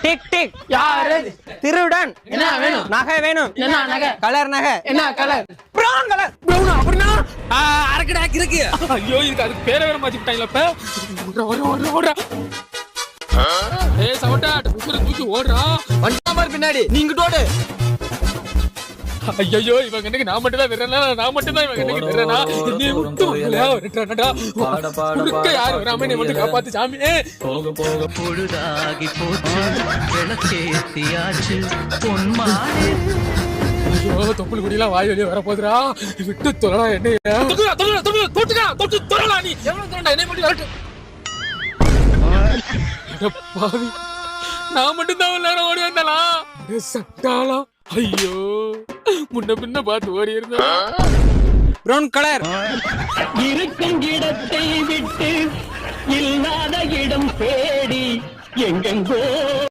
Tick tick. யாரு? திருடன். என்ன வேணும்? நகை வேணும். என்ன நகை? கலர் நகை. என்ன கலர்? Brown colour. ப்ரௌனா? அப்படின்னா அரக்கடா இருக்கு. ஐயோ இதுக்கு அது பேரை வேற மாத்திட்டாங்களா இப்ப. ஓடுறா ஏய் சவுண்டா தூக்கி ஓடுறா. வண்டா மாதிரி பின்னாடி நீங்க ஓடு. ஐயோ இவன் கண்ணுக்கு நான் மட்டும் தான் விடுறேனா, நான் மட்டும் தான் இவன் கண்ணுக்கு விடுறேனா. நீ மட்டும் விட்டுறானடா. யாரு வராம நீ மட்டும் காப்பாத்து சாமி. போக போக பொழுதாகி போச்சு, விளக்கேத்தியாச்சு பொன்மானே. ஐயோ தொப்புள் குடியெல்லாம் வாய் வெளியே வர போதுரா. விட்டு தொழடா என்ன தொட்டு தொழலா. நீ எவ்வளவு தொழடா என்னை மட்டும் வரட்டு. பாவி நான் மட்டும் தான் எல்லாரும் ஓடி வந்தாளா சட்டாளா. ஐயோ முன்ன பின்ன பார்த்து ஓடி இருந்தா. Brown colour. இருக்கும் இடத்தை விட்டு இல்லாத இடம் தேடி எங்கெங்கோ